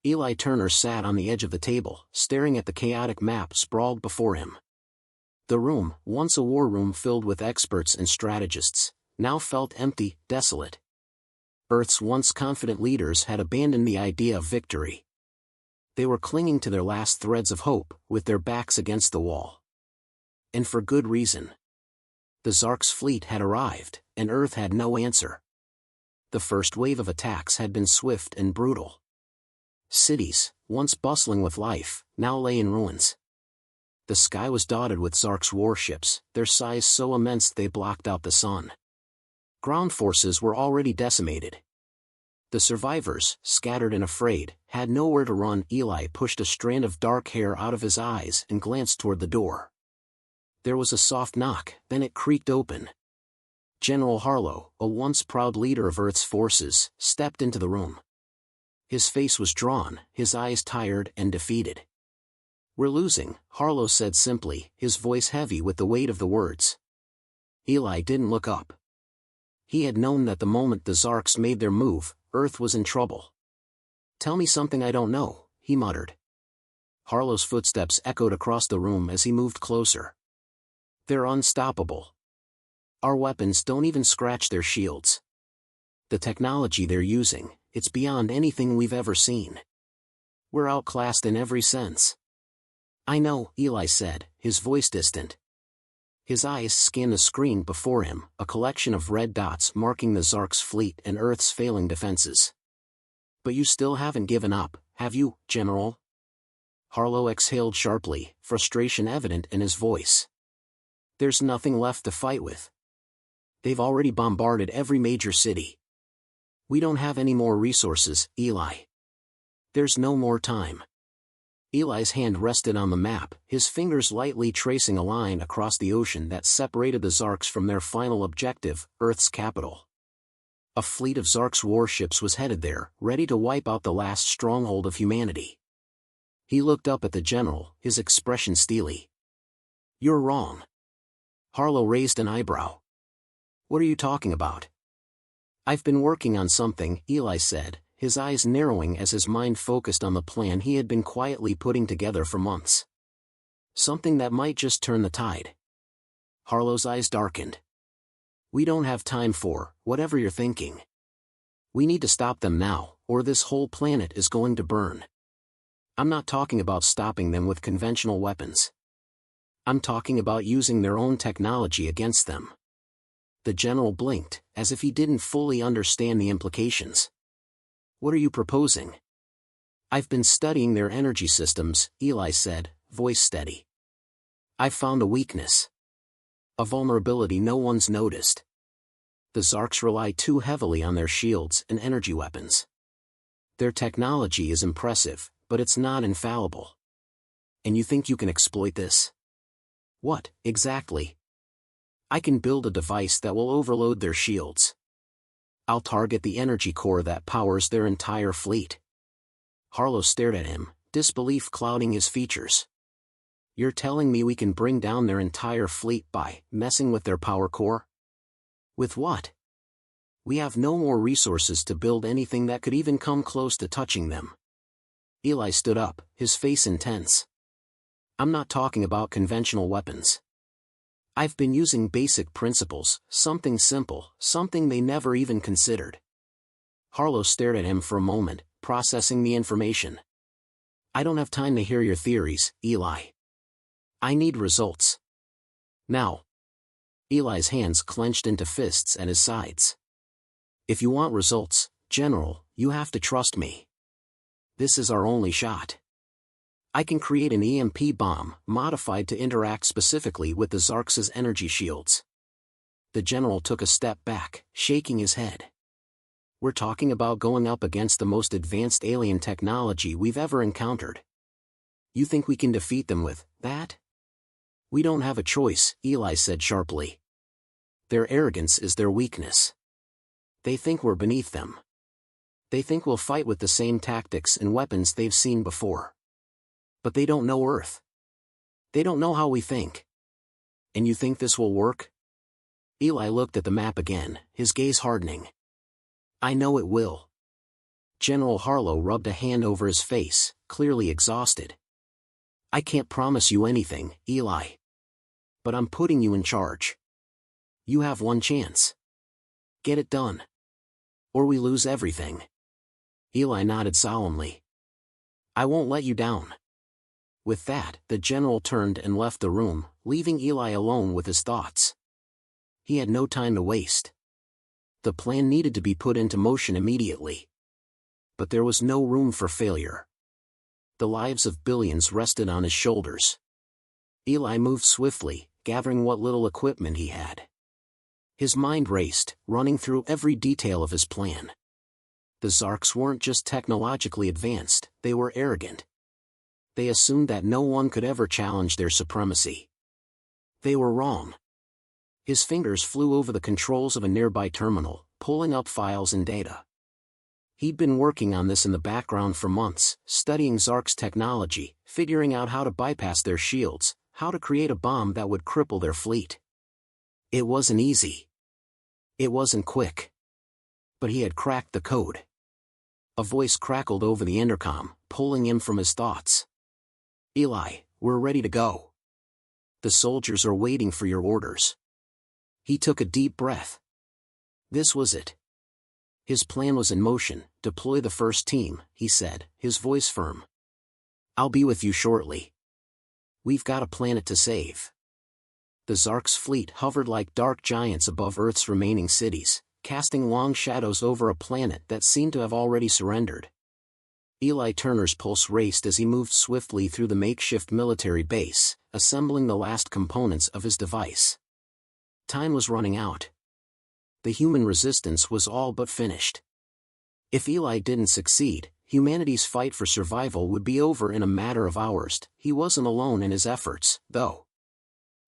Eli Turner sat on the edge of the table, staring at the chaotic map sprawled before him. The room, once a war room filled with experts and strategists, now felt empty, desolate. Earth's once confident leaders had abandoned the idea of victory. They were clinging to their last threads of hope, with their backs against the wall. And for good reason. The Zark's fleet had arrived, and Earth had no answer. The first wave of attacks had been swift and brutal. Cities, once bustling with life, now lay in ruins. The sky was dotted with Zark's warships, their size so immense they blocked out the sun. Ground forces were already decimated. The survivors, scattered and afraid, had nowhere to run. Eli pushed a strand of dark hair out of his eyes and glanced toward the door. There was a soft knock, then it creaked open. General Harlow, a once proud leader of Earth's forces, stepped into the room. His face was drawn, his eyes tired and defeated. "We're losing," Harlow said simply, his voice heavy with the weight of the words. Eli didn't look up. He had known that the moment the Zarks made their move, Earth was in trouble. "Tell me something I don't know," he muttered. Harlow's footsteps echoed across the room as he moved closer. "They're unstoppable. Our weapons don't even scratch their shields. The technology they're using, it's beyond anything we've ever seen. We're outclassed in every sense." "I know," Eli said, his voice distant. His eyes scanned the screen before him, a collection of red dots marking the Zark's fleet and Earth's failing defenses. "But you still haven't given up, have you, General?" Harlow exhaled sharply, frustration evident in his voice. "There's nothing left to fight with. They've already bombarded every major city. We don't have any more resources, Eli. There's no more time." Eli's hand rested on the map, his fingers lightly tracing a line across the ocean that separated the Zarks from their final objective, Earth's capital. A fleet of Zark's warships was headed there, ready to wipe out the last stronghold of humanity. He looked up at the general, his expression steely. "You're wrong." Harlow raised an eyebrow. "What are you talking about?" "I've been working on something," Eli said, his eyes narrowing as his mind focused on the plan he had been quietly putting together for months. "Something that might just turn the tide." Harlow's eyes darkened. "We don't have time for whatever you're thinking. We need to stop them now, or this whole planet is going to burn. I'm not talking about stopping them with conventional weapons. I'm talking about using their own technology against them." The general blinked, as if he didn't fully understand the implications. "What are you proposing?" "I've been studying their energy systems," Eli said, voice steady. "I've found a weakness. A vulnerability no one's noticed. The Zarks rely too heavily on their shields and energy weapons. Their technology is impressive, but it's not infallible. And you think you can exploit this?" "What, exactly?" "I can build a device that will overload their shields. I'll target the energy core that powers their entire fleet." Harlow stared at him, disbelief clouding his features. "You're telling me we can bring down their entire fleet by messing with their power core?" "With what? We have no more resources to build anything that could even come close to touching them." Eli stood up, his face intense. "I'm not talking about conventional weapons. I've been using basic principles, something simple, something they never even considered." Harlow stared at him for a moment, processing the information. "I don't have time to hear your theories, Eli. I need results. Now." Eli's hands clenched into fists at his sides. "If you want results, General, you have to trust me. This is our only shot. I can create an EMP bomb, modified to interact specifically with the Zarks' energy shields." The general took a step back, shaking his head. "We're talking about going up against the most advanced alien technology we've ever encountered. You think we can defeat them with that?" "We don't have a choice," Eli said sharply. "Their arrogance is their weakness. They think we're beneath them. They think we'll fight with the same tactics and weapons they've seen before. But they don't know Earth. They don't know how we think. And you think this will work?" Eli looked at the map again, his gaze hardening. "I know it will. General Harlow rubbed a hand over his face, clearly exhausted. I can't promise you anything, Eli. But I'm putting you in charge. You have one chance. Get it done. Or we lose everything. Eli nodded solemnly. I won't let you down. With that, the general turned and left the room, leaving Eli alone with his thoughts. He had no time to waste. The plan needed to be put into motion immediately. But there was no room for failure. The lives of billions rested on his shoulders. Eli moved swiftly, gathering what little equipment he had. His mind raced, running through every detail of his plan. The Zarks weren't just technologically advanced, they were arrogant. They assumed that no one could ever challenge their supremacy. They were wrong. His fingers flew over the controls of a nearby terminal, pulling up files and data. He'd been working on this in the background for months, studying Zark's technology, figuring out how to bypass their shields, how to create a bomb that would cripple their fleet. It wasn't easy. It wasn't quick. But he had cracked the code. A voice crackled over the intercom, pulling him from his thoughts. Eli, we're ready to go. The soldiers are waiting for your orders. He took a deep breath. This was it. His plan was in motion. Deploy the first team, he said, his voice firm. I'll be with you shortly. We've got a planet to save. The Zark's fleet hovered like dark giants above Earth's remaining cities, casting long shadows over a planet that seemed to have already surrendered. Eli Turner's pulse raced as he moved swiftly through the makeshift military base, assembling the last components of his device. Time was running out. The human resistance was all but finished. If Eli didn't succeed, humanity's fight for survival would be over in a matter of hours. He wasn't alone in his efforts, though.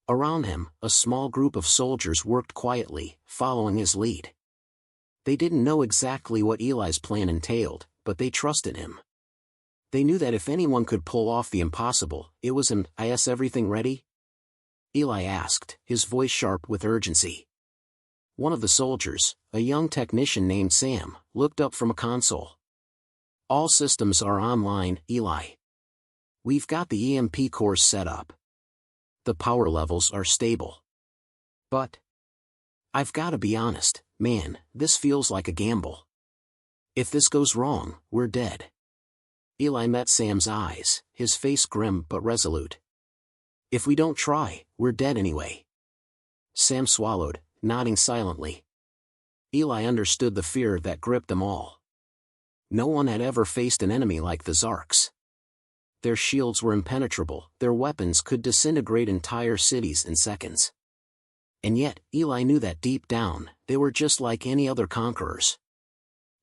Around him, a small group of soldiers worked quietly, following his lead. They didn't know exactly what Eli's plan entailed, but they trusted him. They knew that if anyone could pull off the impossible, it was him. Is everything ready? Eli asked, his voice sharp with urgency. One of the soldiers, a young technician named Sam, looked up from a console. All systems are online, Eli. We've got the EMP cores set up. The power levels are stable. But I've got to be honest, man, this feels like a gamble. If this goes wrong, we're dead. Eli met Sam's eyes, his face grim but resolute. If we don't try, we're dead anyway. Sam swallowed, nodding silently. Eli understood the fear that gripped them all. No one had ever faced an enemy like the Zarks. Their shields were impenetrable, their weapons could disintegrate entire cities in seconds. And yet, Eli knew that deep down, they were just like any other conquerors.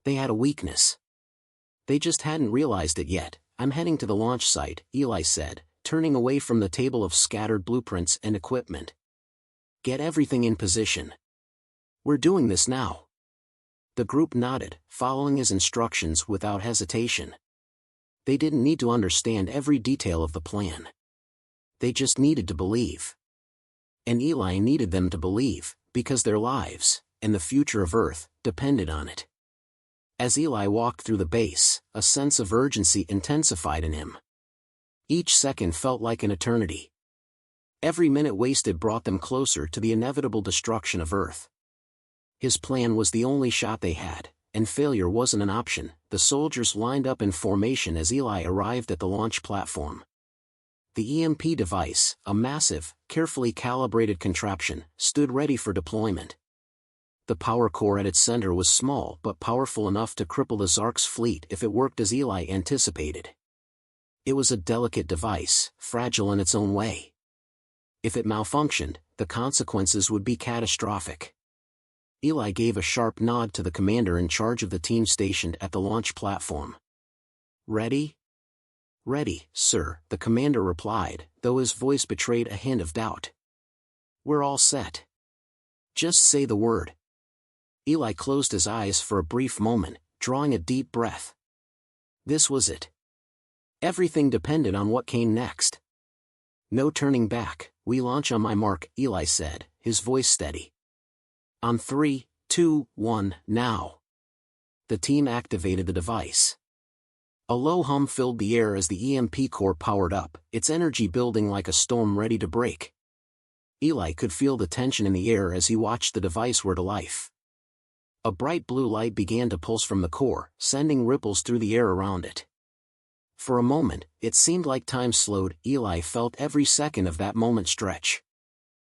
They had a weakness. They just hadn't realized it yet. I'm heading to the launch site, Eli said, turning away from the table of scattered blueprints and equipment. Get everything in position. We're doing this now. The group nodded, following his instructions without hesitation. They didn't need to understand every detail of the plan. They just needed to believe. And Eli needed them to believe, because their lives, and the future of Earth, depended on it. As Eli walked through the base, a sense of urgency intensified in him. Each second felt like an eternity. Every minute wasted brought them closer to the inevitable destruction of Earth. His plan was the only shot they had, and failure wasn't an option. The soldiers lined up in formation as Eli arrived at the launch platform. The EMP device, a massive, carefully calibrated contraption, stood ready for deployment. The power core at its center was small but powerful enough to cripple the Zark's fleet if it worked as Eli anticipated. It was a delicate device, fragile in its own way. If it malfunctioned, the consequences would be catastrophic. Eli gave a sharp nod to the commander in charge of the team stationed at the launch platform. Ready? Ready, sir, the commander replied, though his voice betrayed a hint of doubt. We're all set. Just say the word. Eli closed his eyes for a brief moment, drawing a deep breath. This was it. Everything depended on what came next. No turning back. We launch on my mark, Eli said, his voice steady. On 3, 2, 1, now. The team activated the device. A low hum filled the air as the EMP core powered up, its energy building like a storm ready to break. Eli could feel the tension in the air as he watched the device whir to life. A bright blue light began to pulse from the core, sending ripples through the air around it. For a moment, it seemed like time slowed. Eli felt every second of that moment stretch.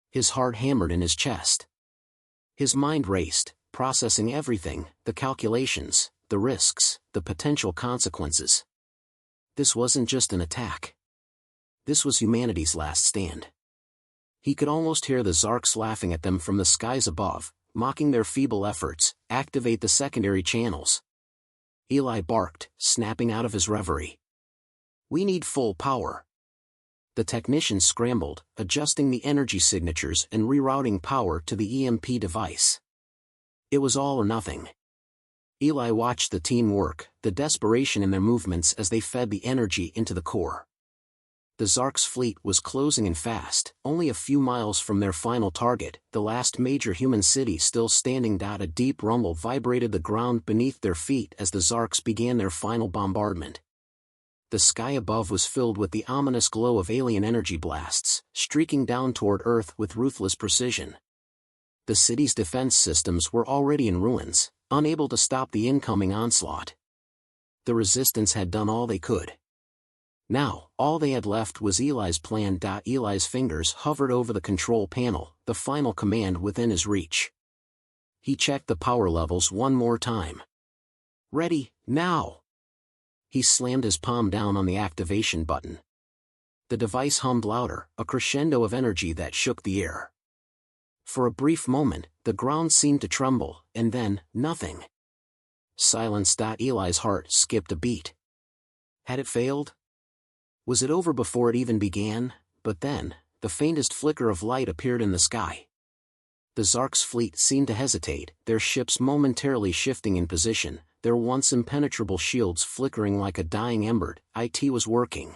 His heart hammered in his chest. His mind raced, processing everything, the calculations, the risks, the potential consequences. This wasn't just an attack. This was humanity's last stand. He could almost hear the Zarks laughing at them from the skies above, mocking their feeble efforts. Activate the secondary channels. Eli barked, snapping out of his reverie. We need full power. The technicians scrambled, adjusting the energy signatures and rerouting power to the EMP device. It was all or nothing. Eli watched the team work, the desperation in their movements as they fed the energy into the core. The Zark's fleet was closing in fast, only a few miles from their final target, the last major human city still standing. A deep rumble vibrated the ground beneath their feet as the Zarks began their final bombardment. The sky above was filled with the ominous glow of alien energy blasts, streaking down toward Earth with ruthless precision. The city's defense systems were already in ruins, unable to stop the incoming onslaught. The resistance had done all they could. Now, all they had left was Eli's plan. Eli's fingers hovered over the control panel, the final command within his reach. He checked the power levels one more time. Ready, now! He slammed his palm down on the activation button. The device hummed louder, a crescendo of energy that shook the air. For a brief moment, the ground seemed to tremble, and then, nothing. Silence. Eli's heart skipped a beat. Had it failed? Was it over before it even began? But then, the faintest flicker of light appeared in the sky. The Zark's fleet seemed to hesitate, their ships momentarily shifting in position, their once impenetrable shields flickering like a dying ember. It was working.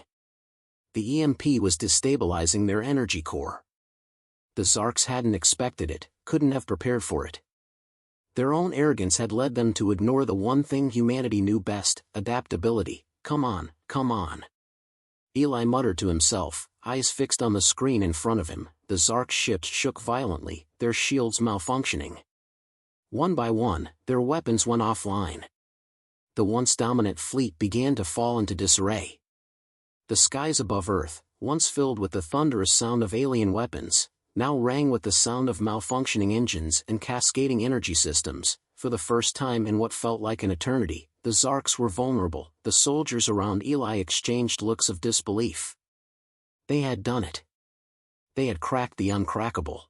The EMP was destabilizing their energy core. The Zarks hadn't expected it, couldn't have prepared for it. Their own arrogance had led them to ignore the one thing humanity knew best: adaptability. Come on, come on. Eli muttered to himself, eyes fixed on the screen in front of him. The Zark ships shook violently, their shields malfunctioning. One by one, their weapons went offline. The once dominant fleet began to fall into disarray. The skies above Earth, once filled with the thunderous sound of alien weapons, now rang with the sound of malfunctioning engines and cascading energy systems. For the first time in what felt like an eternity, the Zarks were vulnerable. The soldiers around Eli exchanged looks of disbelief. They had done it. They had cracked the uncrackable.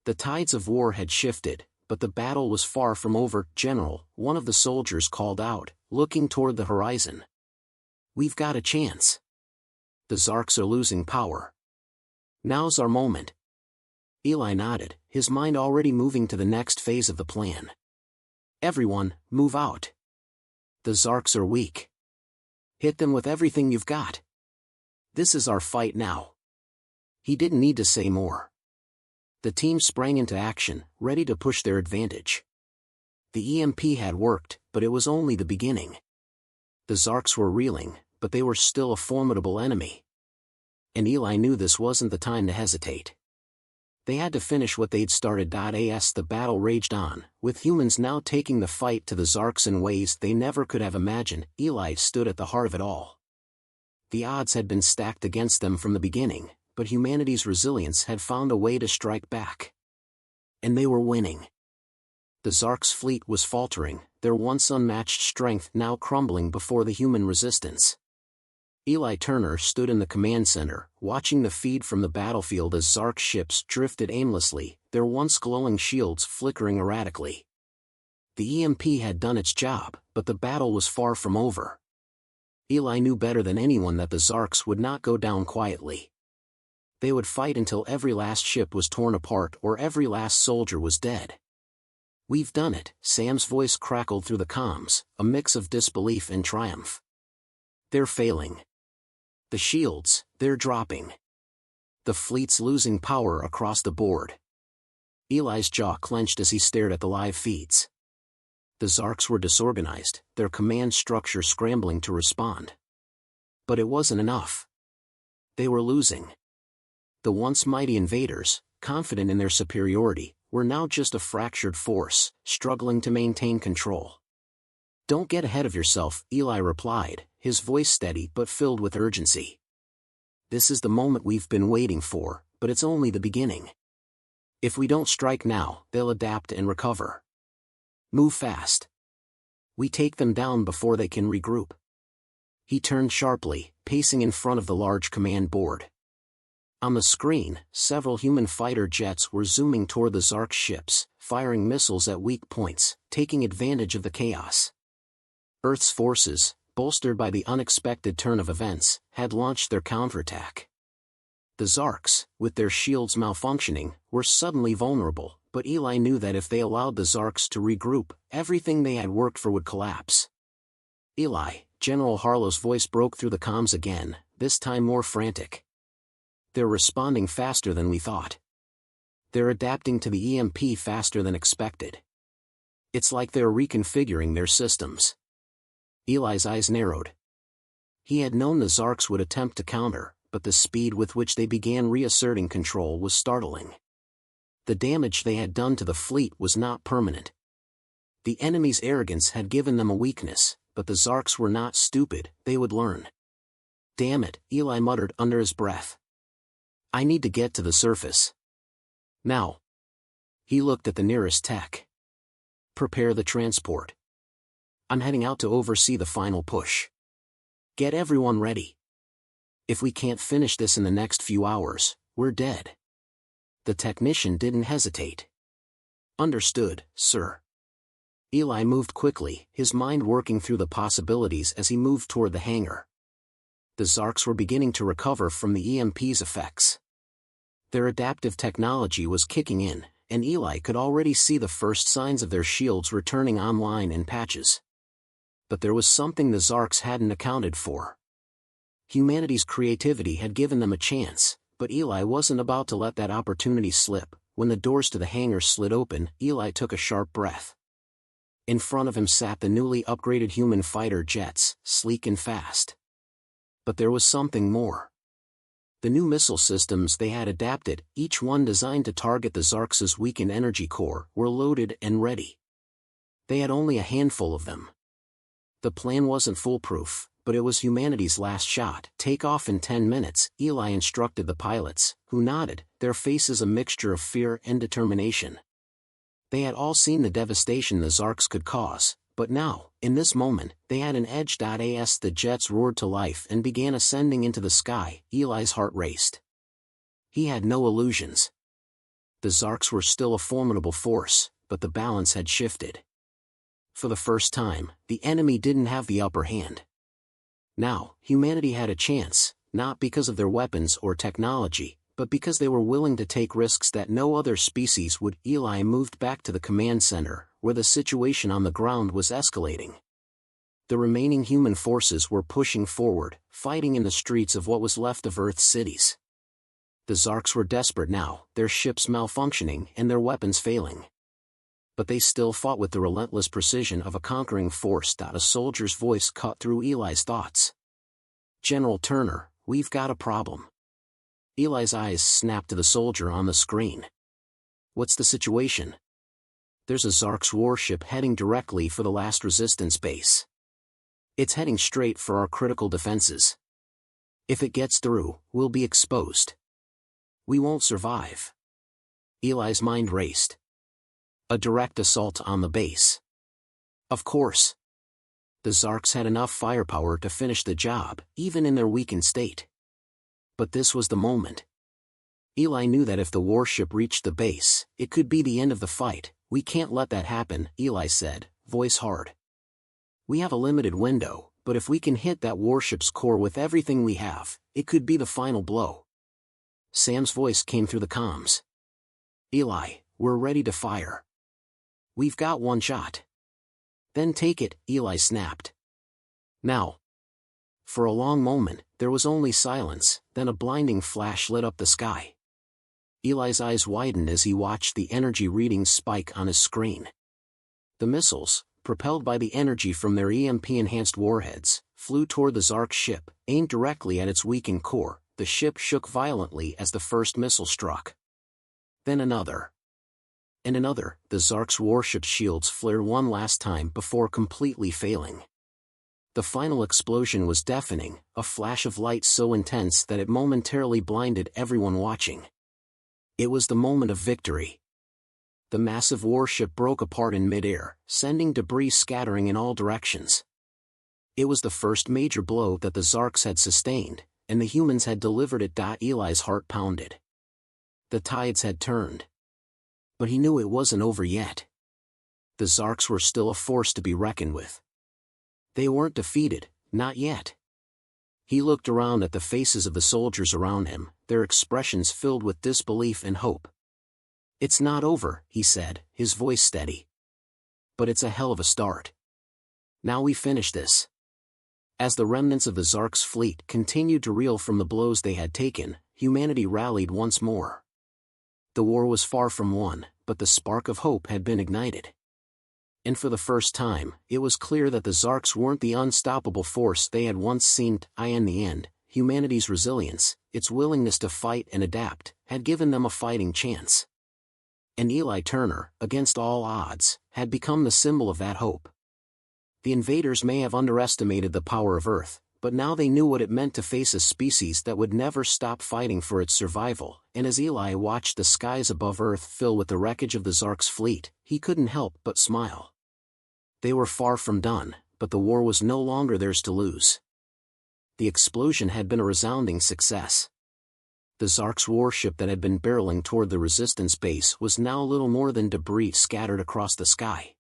The tides of war had shifted, but the battle was far from over. General, one of the soldiers called out, looking toward the horizon. We've got a chance. The Zarks are losing power. Now's our moment. Eli nodded, his mind already moving to the next phase of the plan. Everyone, move out. The Zarks are weak. Hit them with everything you've got. This is our fight now. He didn't need to say more. The team sprang into action, ready to push their advantage. The EMP had worked, but it was only the beginning. The Zarks were reeling, but they were still a formidable enemy. And Eli knew this wasn't the time to hesitate. They had to finish what they'd started. As the battle raged on, with humans now taking the fight to the Zarks in ways they never could have imagined, Eli stood at the heart of it all. The odds had been stacked against them from the beginning, but humanity's resilience had found a way to strike back. And they were winning. The Zark's fleet was faltering, their once unmatched strength now crumbling before the human resistance. Eli Turner stood in the command center, watching the feed from the battlefield as Zark ships drifted aimlessly, their once glowing shields flickering erratically. The EMP had done its job, but the battle was far from over. Eli knew better than anyone that the Zarks would not go down quietly. They would fight until every last ship was torn apart or every last soldier was dead. We've done it, Sam's voice crackled through the comms, a mix of disbelief and triumph. They're failing. The shields, they're dropping. The fleet's losing power across the board. Eli's jaw clenched as he stared at the live feeds. The Zarks were disorganized, their command structure scrambling to respond. But it wasn't enough. They were losing. The once mighty invaders, confident in their superiority, were now just a fractured force, struggling to maintain control. "Don't get ahead of yourself," Eli replied, his voice steady but filled with urgency. "This is the moment we've been waiting for, but it's only the beginning. If we don't strike now, they'll adapt and recover. Move fast. We take them down before they can regroup." He turned sharply, pacing in front of the large command board. On the screen, several human fighter jets were zooming toward the Zark ships, firing missiles at weak points, taking advantage of the chaos. Earth's forces, bolstered by the unexpected turn of events, had launched their counterattack. The Zarks, with their shields malfunctioning, were suddenly vulnerable, but Eli knew that if they allowed the Zarks to regroup, everything they had worked for would collapse. "Eli," General Harlow's voice broke through the comms again, this time more frantic. "They're responding faster than we thought. They're adapting to the EMP faster than expected. It's like they're reconfiguring their systems." Eli's eyes narrowed. He had known the Zarks would attempt to counter, but the speed with which they began reasserting control was startling. The damage they had done to the fleet was not permanent. The enemy's arrogance had given them a weakness, but the Zarks were not stupid, they would learn. "Damn it," Eli muttered under his breath. "I need to get to the surface. Now." He looked at the nearest tech. "Prepare the transport. I'm heading out to oversee the final push. Get everyone ready. If we can't finish this in the next few hours, we're dead." The technician didn't hesitate. "Understood, sir." Eli moved quickly, his mind working through the possibilities as he moved toward the hangar. The Zarks were beginning to recover from the EMP's effects. Their adaptive technology was kicking in, and Eli could already see the first signs of their shields returning online in patches. But there was something the Zarks hadn't accounted for. Humanity's creativity had given them a chance, but Eli wasn't about to let that opportunity slip. When the doors to the hangar slid open, Eli took a sharp breath. In front of him sat the newly upgraded human fighter jets, sleek and fast. But there was something more. The new missile systems they had adapted, each one designed to target the Zarks' weakened energy core, were loaded and ready. They had only a handful of them. The plan wasn't foolproof, but it was humanity's last shot. "Take off in 10 minutes, Eli instructed the pilots, who nodded, their faces a mixture of fear and determination. They had all seen the devastation the Zarks could cause, but now, in this moment, they had an edge. As the jets roared to life and began ascending into the sky, Eli's heart raced. He had no illusions. The Zarks were still a formidable force, but the balance had shifted. For the first time, the enemy didn't have the upper hand. Now, humanity had a chance, not because of their weapons or technology, but because they were willing to take risks that no other species would. Eli moved back to the command center, where the situation on the ground was escalating. The remaining human forces were pushing forward, fighting in the streets of what was left of Earth's cities. The Zarks were desperate now, their ships malfunctioning and their weapons failing. But they still fought with the relentless precision of a conquering force. A soldier's voice cut through Eli's thoughts. "General Turner, we've got a problem." Eli's eyes snapped to the soldier on the screen. "What's the situation?" "There's a Zark's warship heading directly for the last resistance base. It's heading straight for our critical defenses. If it gets through, we'll be exposed. We won't survive." Eli's mind raced. A direct assault on the base. Of course. The Zarks had enough firepower to finish the job, even in their weakened state. But this was the moment. Eli knew that if the warship reached the base, it could be the end of the fight. "We can't let that happen," Eli said, voice hard. "We have a limited window, but if we can hit that warship's core with everything we have, it could be the final blow." Sam's voice came through the comms. "Eli, we're ready to fire. We've got one shot." "Then take it," Eli snapped. "Now." For a long moment, there was only silence, then a blinding flash lit up the sky. Eli's eyes widened as he watched the energy readings spike on his screen. The missiles, propelled by the energy from their EMP-enhanced warheads, flew toward the Zark ship, aimed directly at its weakened core. The ship shook violently as the first missile struck. Then another. And another. The Zark's warship shields flared one last time before completely failing. The final explosion was deafening, a flash of light so intense that it momentarily blinded everyone watching. It was the moment of victory. The massive warship broke apart in midair, sending debris scattering in all directions. It was the first major blow that the Zarks had sustained, and the humans had delivered it. Eli's heart pounded. The tides had turned. But he knew it wasn't over yet. The Zarks were still a force to be reckoned with. They weren't defeated, not yet. He looked around at the faces of the soldiers around him, their expressions filled with disbelief and hope. "It's not over," he said, his voice steady. "But it's a hell of a start. Now we finish this." As the remnants of the Zark's fleet continued to reel from the blows they had taken, humanity rallied once more. The war was far from won, but the spark of hope had been ignited. And for the first time, it was clear that the Zarks weren't the unstoppable force they had once seemed. In the end, humanity's resilience, its willingness to fight and adapt, had given them a fighting chance. And Eli Turner, against all odds, had become the symbol of that hope. The invaders may have underestimated the power of Earth, but now they knew what it meant to face a species that would never stop fighting for its survival. And as Eli watched the skies above Earth fill with the wreckage of the Zark's fleet, he couldn't help but smile. They were far from done, but the war was no longer theirs to lose. The explosion had been a resounding success. The Zark's warship that had been barreling toward the resistance base was now little more than debris scattered across the sky.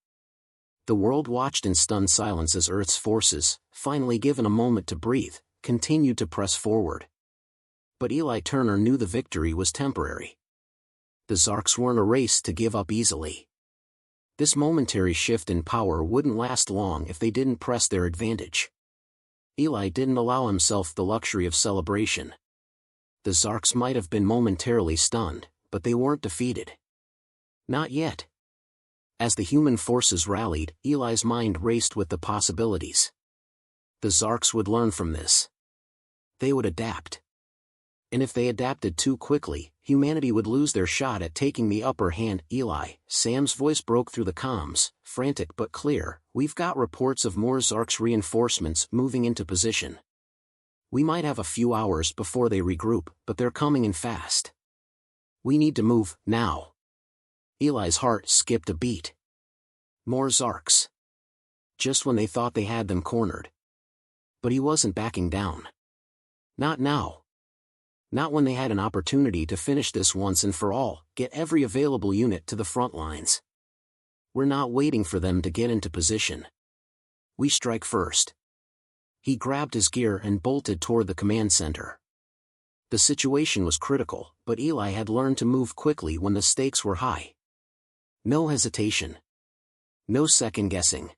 The world watched in stunned silence as Earth's forces, finally given a moment to breathe, continued to press forward. But Eli Turner knew the victory was temporary. The Zarks weren't a race to give up easily. This momentary shift in power wouldn't last long if they didn't press their advantage. Eli didn't allow himself the luxury of celebration. The Zarks might have been momentarily stunned, but they weren't defeated. Not yet. As the human forces rallied, Eli's mind raced with the possibilities. The Zarks would learn from this. They would adapt. And if they adapted too quickly, humanity would lose their shot at taking the upper hand. "Eli," Sam's voice broke through the comms, frantic but clear, "we've got reports of more Zarks reinforcements moving into position. We might have a few hours before they regroup, but they're coming in fast. We need to move, now." Eli's heart skipped a beat. More Zarks. Just when they thought they had them cornered. But he wasn't backing down. Not now. Not when they had an opportunity to finish this once and for all, get every available unit to the front lines. "We're not waiting for them to get into position. We strike first." He grabbed his gear and bolted toward the command center. The situation was critical, but Eli had learned to move quickly when the stakes were high. No hesitation. No second-guessing.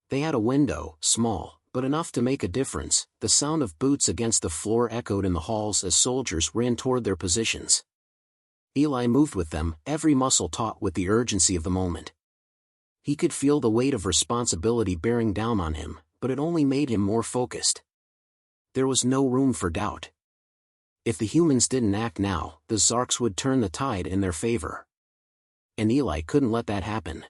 They had a window, small, but enough to make a difference. The sound of boots against the floor echoed in the halls as soldiers ran toward their positions. Eli moved with them, every muscle taut with the urgency of the moment. He could feel the weight of responsibility bearing down on him, but it only made him more focused. There was no room for doubt. If the humans didn't act now, the Zarks would turn the tide in their favor. And Eli couldn't let that happen.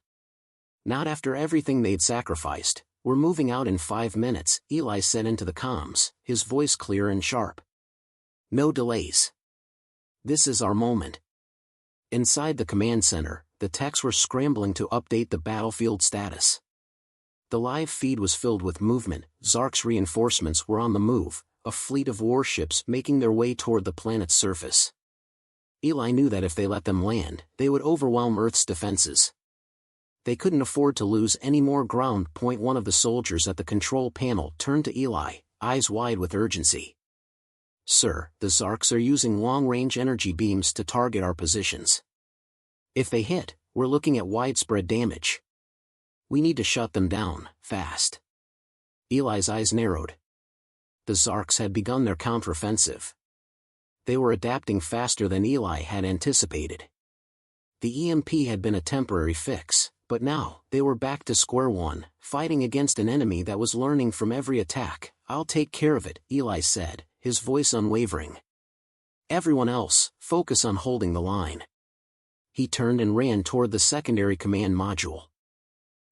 Not after everything they'd sacrificed. "We're moving out in 5 minutes, Eli said into the comms, his voice clear and sharp. "No delays. This is our moment." Inside the command center, the techs were scrambling to update the battlefield status. The live feed was filled with movement. Zark's reinforcements were on the move, a fleet of warships making their way toward the planet's surface. Eli knew that if they let them land, they would overwhelm Earth's defenses. They couldn't afford to lose any more ground. One of the soldiers at the control panel turned to Eli, eyes wide with urgency. "Sir, the Zarks are using long-range energy beams to target our positions. If they hit, we're looking at widespread damage. We need to shut them down, fast." Eli's eyes narrowed. The Zarks had begun their counteroffensive. They were adapting faster than Eli had anticipated. The EMP had been a temporary fix, But now, they were back to square one, fighting against an enemy that was learning from every attack. "I'll take care of it," Eli said, his voice unwavering. "Everyone else, focus on holding the line." He turned and ran toward the secondary command module.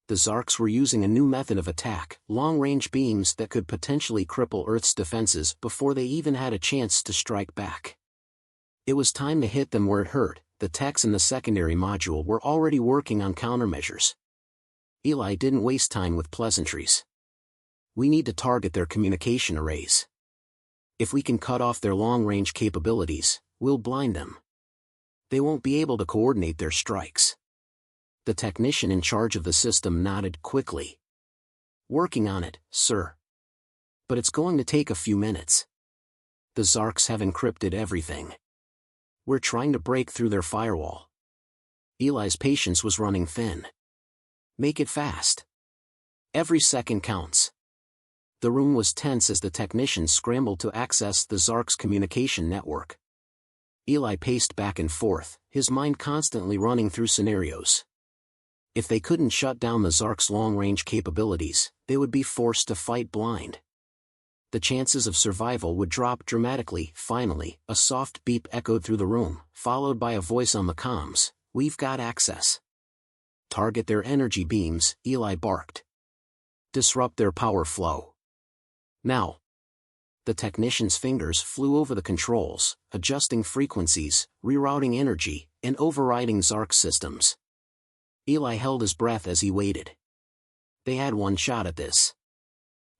The Zarks were using a new method of attack, long-range beams that could potentially cripple Earth's defenses before they even had a chance to strike back. It was time to hit them where it hurt. The techs in the secondary module were already working on countermeasures. Eli didn't waste time with pleasantries. "We need to target their communication arrays. If we can cut off their long-range capabilities, we'll blind them. They won't be able to coordinate their strikes." The technician in charge of the system nodded quickly. "Working on it, sir. But it's going to take a few minutes. The Zarks have encrypted everything. We're trying to break through their firewall." Eli's patience was running thin. "Make it fast. Every second counts." The room was tense as the technicians scrambled to access the Zark's communication network. Eli paced back and forth, his mind constantly running through scenarios. If they couldn't shut down the Zark's long-range capabilities, they would be forced to fight blind. The chances of survival would drop dramatically. Finally, a soft beep echoed through the room, followed by a voice on the comms. "We've got access." "Target their energy beams," Eli barked. "Disrupt their power flow. Now." The technician's fingers flew over the controls, adjusting frequencies, rerouting energy, and overriding Zark systems. Eli held his breath as he waited. They had one shot at this.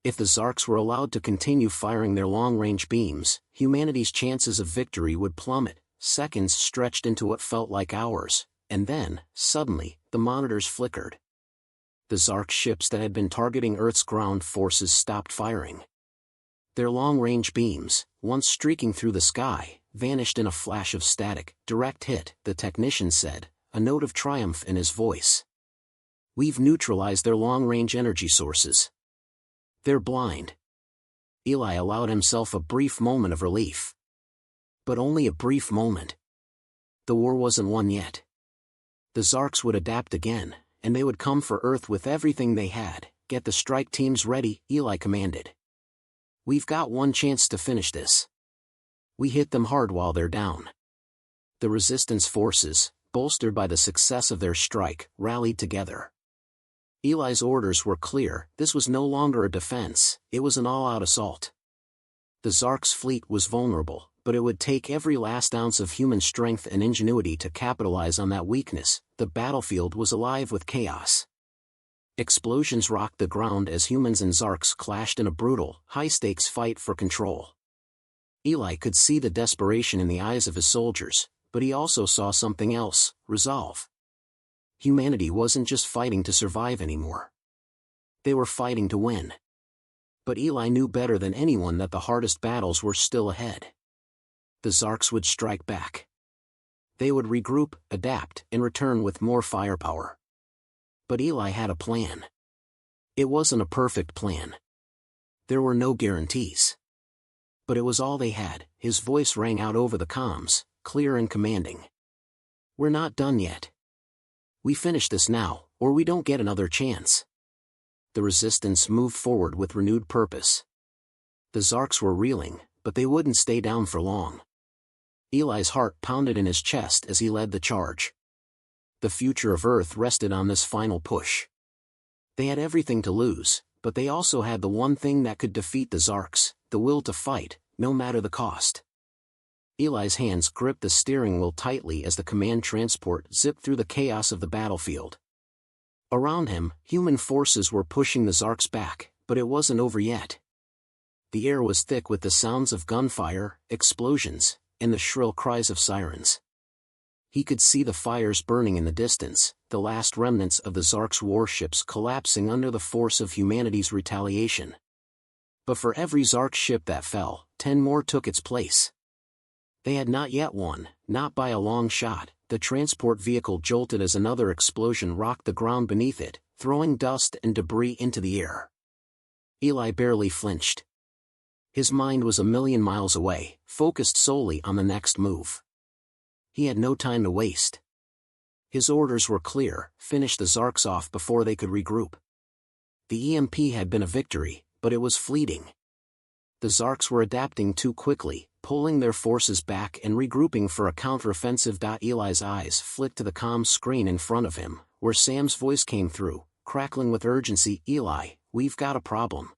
If the Zarks were allowed to continue firing their long-range beams, humanity's chances of victory would plummet. Seconds stretched into what felt like hours, and then, suddenly, the monitors flickered. The Zark ships that had been targeting Earth's ground forces stopped firing. Their long-range beams, once streaking through the sky, vanished in a flash of static. "Direct hit," the technician said, a note of triumph in his voice. "We've neutralized their long-range energy sources. They're blind." Eli allowed himself a brief moment of relief. But only a brief moment. The war wasn't won yet. The Zarks would adapt again, and they would come for Earth with everything they had. "Get the strike teams ready," Eli commanded. "We've got one chance to finish this. We hit them hard while they're down." The resistance forces, bolstered by the success of their strike, rallied together. Eli's orders were clear. This was no longer a defense, it was an all-out assault. The Zark's fleet was vulnerable, but it would take every last ounce of human strength and ingenuity to capitalize on that weakness. The battlefield was alive with chaos. Explosions rocked the ground as humans and Zarks clashed in a brutal, high-stakes fight for control. Eli could see the desperation in the eyes of his soldiers, but he also saw something else: resolve. Humanity wasn't just fighting to survive anymore. They were fighting to win. But Eli knew better than anyone that the hardest battles were still ahead. The Zarks would strike back. They would regroup, adapt, and return with more firepower. But Eli had a plan. It wasn't a perfect plan. There were no guarantees. But it was all they had. His voice rang out over the comms, clear and commanding. "We're not done yet. We finish this now, or we don't get another chance." The resistance moved forward with renewed purpose. The Zarks were reeling, but they wouldn't stay down for long. Eli's heart pounded in his chest as he led the charge. The future of Earth rested on this final push. They had everything to lose, but they also had the one thing that could defeat the Zarks: the will to fight, no matter the cost. Eli's hands gripped the steering wheel tightly as the command transport zipped through the chaos of the battlefield. Around him, human forces were pushing the Zarks back, but it wasn't over yet. The air was thick with the sounds of gunfire, explosions, and the shrill cries of sirens. He could see the fires burning in the distance, the last remnants of the Zarks' warships collapsing under the force of humanity's retaliation. But for every Zark ship that fell, 10 more took its place. They had not yet won, not by a long shot. The transport vehicle jolted as another explosion rocked the ground beneath it, throwing dust and debris into the air. Eli barely flinched. His mind was a million miles away, focused solely on the next move. He had no time to waste. His orders were clear: finish the Zarks off before they could regroup. The EMP had been a victory, but it was fleeting. The Zarks were adapting too quickly, pulling their forces back and regrouping for a counteroffensive. Eli's eyes flicked to the comm screen in front of him, where Sam's voice came through, crackling with urgency. Eli, we've got a problem.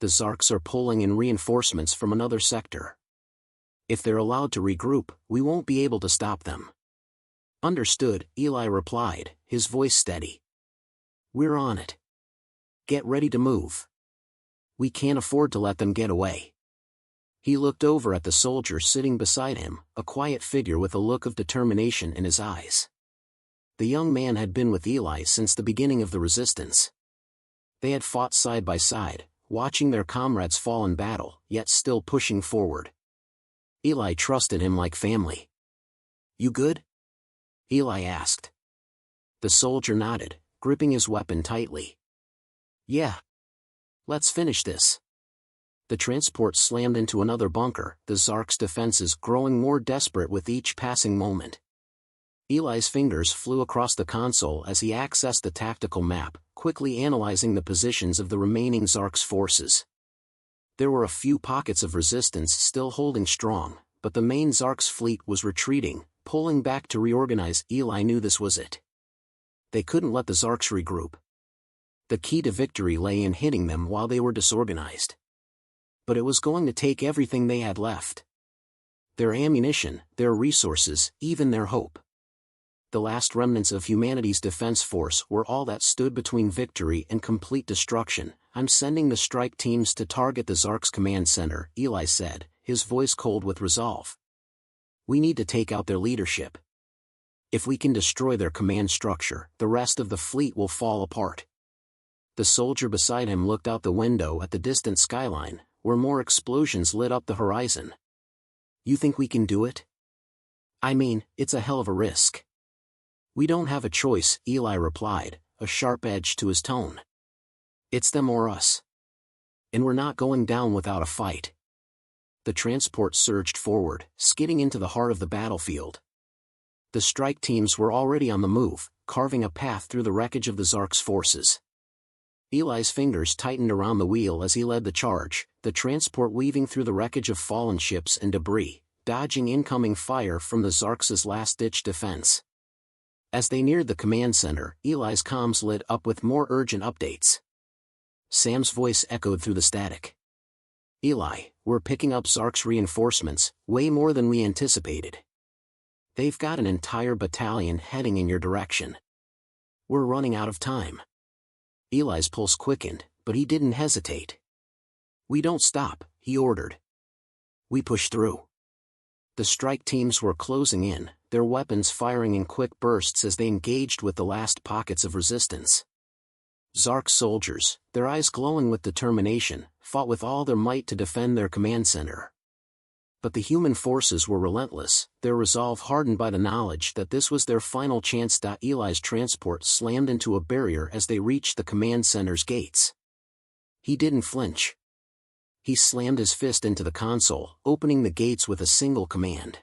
The Zarks are pulling in reinforcements from another sector. If they're allowed to regroup, we won't be able to stop them. Understood, Eli replied, his voice steady. We're on it. Get ready to move. We can't afford to let them get away. He looked over at the soldier sitting beside him, a quiet figure with a look of determination in his eyes. The young man had been with Eli since the beginning of the resistance. They had fought side by side, watching their comrades fall in battle, yet still pushing forward. Eli trusted him like family. You good? Eli asked. The soldier nodded, gripping his weapon tightly. Yeah. Let's finish this. The transport slammed into another bunker, the Zark's defenses growing more desperate with each passing moment. Eli's fingers flew across the console as he accessed the tactical map, quickly analyzing the positions of the remaining Zark's forces. There were a few pockets of resistance still holding strong, but the main Zark's fleet was retreating, pulling back to reorganize. Eli knew this was it. They couldn't let the Zarks regroup. The key to victory lay in hitting them while they were disorganized. But it was going to take everything they had left. Their ammunition, their resources, even their hope. The last remnants of humanity's defense force were all that stood between victory and complete destruction. I'm sending the strike teams to target the Zark's command center, Eli said, his voice cold with resolve. We need to take out their leadership. If we can destroy their command structure, the rest of the fleet will fall apart. The soldier beside him looked out the window at the distant skyline, where more explosions lit up the horizon. You think we can do it? I mean, it's a hell of a risk. We don't have a choice, Eli replied, a sharp edge to his tone. It's them or us. And we're not going down without a fight. The transport surged forward, skidding into the heart of the battlefield. The strike teams were already on the move, carving a path through the wreckage of the Zark's forces. Eli's fingers tightened around the wheel as he led the charge, the transport weaving through the wreckage of fallen ships and debris, dodging incoming fire from the Zarks' last-ditch defense. As they neared the command center, Eli's comms lit up with more urgent updates. Sam's voice echoed through the static. Eli, we're picking up Zark's reinforcements, way more than we anticipated. They've got an entire battalion heading in your direction. We're running out of time. Eli's pulse quickened, but he didn't hesitate. We don't stop, he ordered. We push through. The strike teams were closing in, their weapons firing in quick bursts as they engaged with the last pockets of resistance. Zark soldiers, their eyes glowing with determination, fought with all their might to defend their command center. But the human forces were relentless, their resolve hardened by the knowledge that this was their final chance. Eli's transport slammed into a barrier as they reached the command center's gates. He didn't flinch. He slammed his fist into the console, opening the gates with a single command.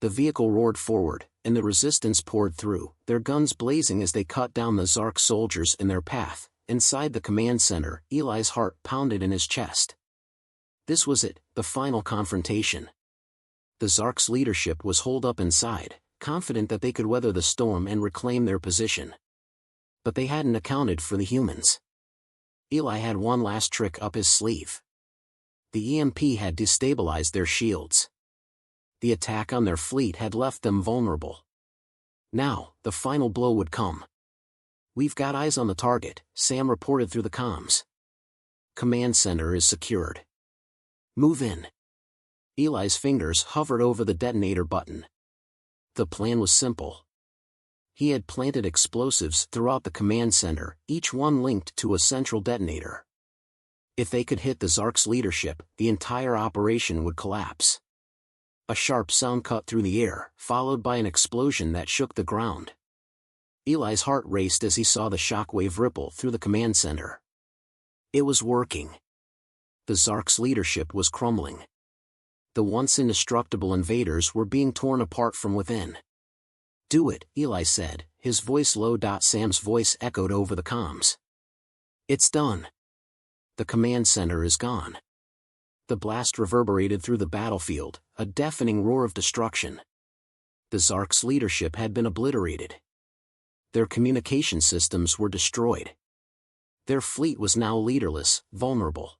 The vehicle roared forward, and the resistance poured through, their guns blazing as they cut down the Zark soldiers in their path. Inside the command center, Eli's heart pounded in his chest. This was it, the final confrontation. The Zark's leadership was holed up inside, confident that they could weather the storm and reclaim their position. But they hadn't accounted for the humans. Eli had one last trick up his sleeve. The EMP had destabilized their shields. The attack on their fleet had left them vulnerable. Now, the final blow would come. We've got eyes on the target, Sam reported through the comms. Command center is secured. Move in. Eli's fingers hovered over the detonator button. The plan was simple. He had planted explosives throughout the command center, each one linked to a central detonator. If they could hit the Zark's leadership, the entire operation would collapse. A sharp sound cut through the air, followed by an explosion that shook the ground. Eli's heart raced as he saw the shockwave ripple through the command center. It was working. The Zark's leadership was crumbling. The once indestructible invaders were being torn apart from within. Do it, Eli said, his voice low. Sam's voice echoed over the comms. It's done. The command center is gone. The blast reverberated through the battlefield, a deafening roar of destruction. The Zark's leadership had been obliterated. Their communication systems were destroyed. Their fleet was now leaderless, vulnerable.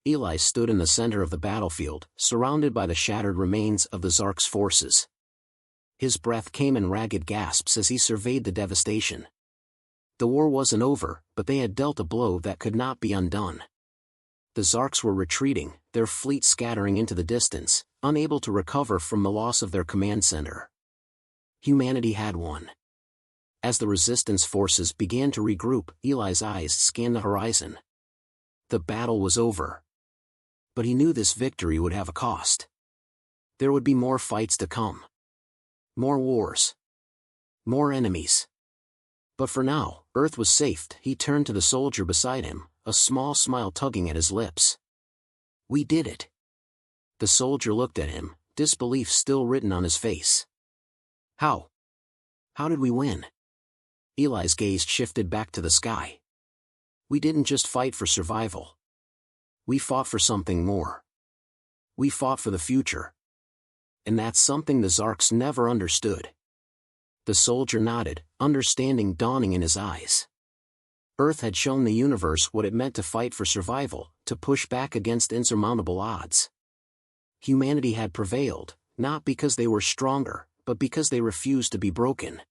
Eli stood in the center of the battlefield, surrounded by the shattered remains of the Zark's forces. His breath came in ragged gasps as he surveyed the devastation. The war wasn't over, but they had dealt a blow that could not be undone. The Zarks were retreating, their fleet scattering into the distance, unable to recover from the loss of their command center. Humanity had won. As the resistance forces began to regroup, Eli's eyes scanned the horizon. The battle was over. But he knew this victory would have a cost. There would be more fights to come. More wars. More enemies. But for now, Earth was safe. He turned to the soldier beside him, a small smile tugging at his lips. We did it. The soldier looked at him, disbelief still written on his face. How? How did we win? Eli's gaze shifted back to the sky. We didn't just fight for survival. We fought for something more. We fought for the future. And that's something the Zarks never understood. The soldier nodded, understanding dawning in his eyes. Earth had shown the universe what it meant to fight for survival, to push back against insurmountable odds. Humanity had prevailed, not because they were stronger, but because they refused to be broken.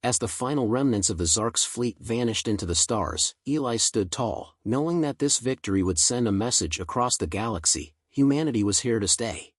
As the final remnants of the Zark's fleet vanished into the stars, Eli stood tall, knowing that this victory would send a message across the galaxy: humanity was here to stay.